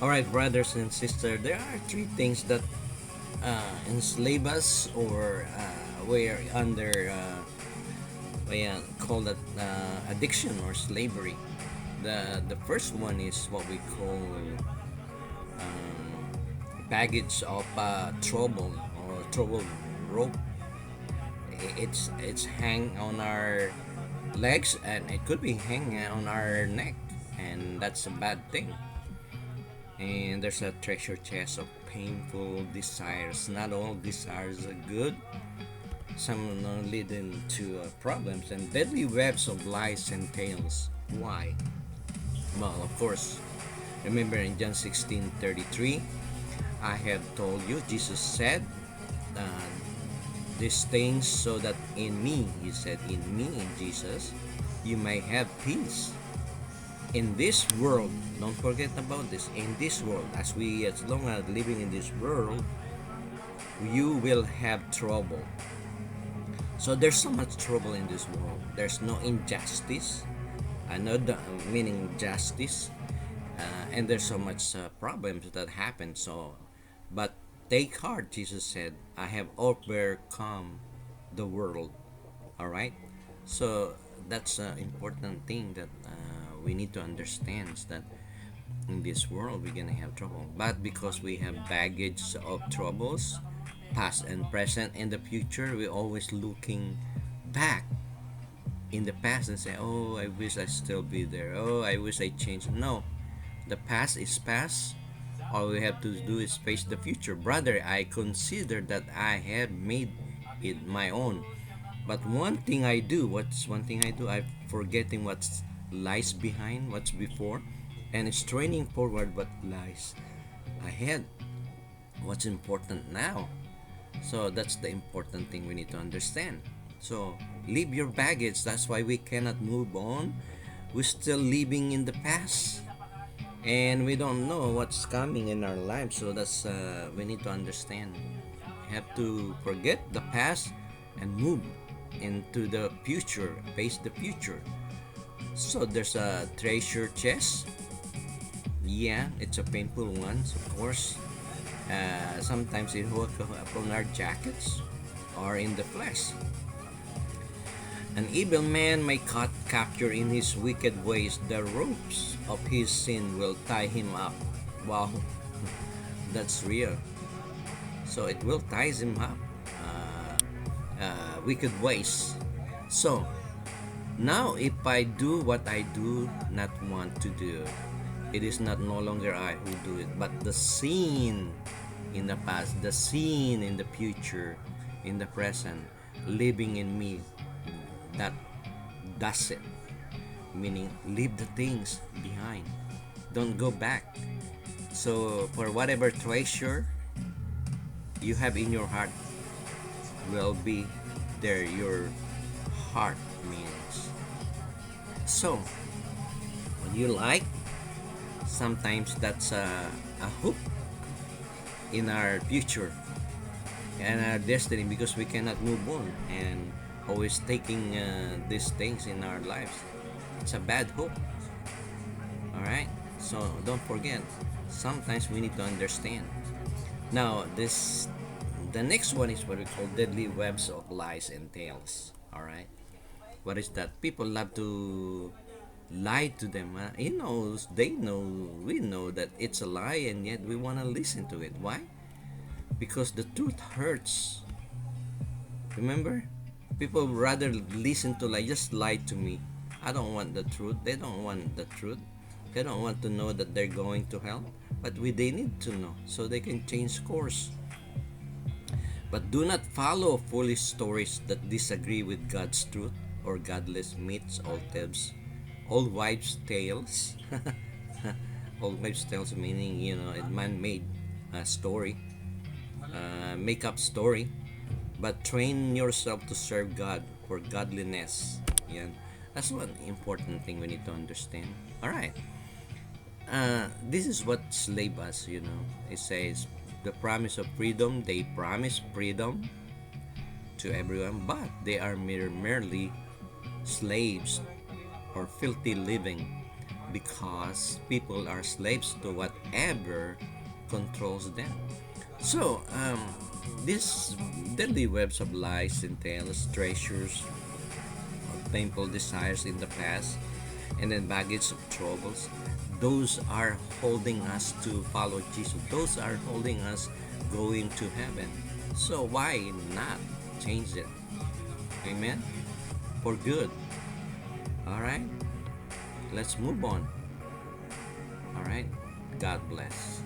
All right, brothers and sisters, there are three things that enslave us or we're under we call that addiction or slavery. The first one is what we call baggage of trouble or trouble rope. It's hang on our legs and it could be hanging on our neck, and that's a bad thing. And there's a treasure chest of painful desires. Not all desires are good. Some lead into problems and deadly webs of lies and tales. Why? Well, of course, remember in John 16:33, I have told you, Jesus said, uh, these things so that in me, he said, in me, in Jesus, you may have peace. In this world, don't forget about this, in this world, as long as living in this world, you will have trouble. So there's so much trouble in this world. There's no injustice. I know the meaning justice, and there's so much problems that happen. So, but take heart, Jesus said, I have overcome the world. All right. So that's an important thing that we need to understand is that in this world we're gonna have trouble, but because we have baggage of troubles, past and present and the future, we're always looking back in the past and say, oh, I wish I still be there, oh, I wish I changed. No, the past is past. All we have to do is face the future. Brother, I consider that I have made it my own. But one thing I do, what's one thing I do? I'm forgetting what lies behind, what's before, and straining forward what lies ahead. What's important now? So that's the important thing we need to understand. So leave your baggage. That's why we cannot move on. We're still living in the past, and we don't know what's coming in our lives. So that's we need to understand. We have to forget the past and move into the future. Face the future. So there's a treasure chest. Yeah, it's a painful one, of course. Sometimes it hook upon our jackets or in the flesh. An evil man may capture in his wicked ways. The ropes of his sin will tie him up. Wow, that's real. So it will tie him up. Wicked ways. So now, if I do what I do not want to do, it is not no longer I who do it, but the sin in the past, the sin in the future, in the present, living in me that does it. Meaning, leave the things behind. Don't go back. So, for whatever treasure you have in your heart, will be there your heart means. So, when you like, sometimes that's a hook in our future and our destiny because we cannot move on and always taking these things in our lives. It's a bad hook. All right. So don't forget. Sometimes we need to understand. Now this, the next one is what we call deadly webs of lies and tales. All right. What is that? People love to lie to them. He knows, they know, we know that it's a lie, and yet we want to listen to it. Why? Because the truth hurts. Remember? People rather listen to lie, just lie to me. I don't want the truth. They don't want the truth. They don't want to know that they're going to hell. But they need to know so they can change course. But do not follow foolish stories that disagree with God's truth or godless myths, old tales, old wives' tales. Old wives' tales meaning, a man-made story, make-up story. But train yourself to serve God for godliness. Yan. That's one important thing we need to understand. All right. This is what slave us. It says the promise of freedom. They promise freedom to everyone, but they are merely slaves or filthy living. because people are slaves to whatever controls them. So, this deadly webs of lies entails treasures of painful desires in the past and then baggage of troubles. Those are holding us to follow Jesus. Those are holding us going to heaven. So why not change it? Amen? For good. Alright? Let's move on. Alright? God bless.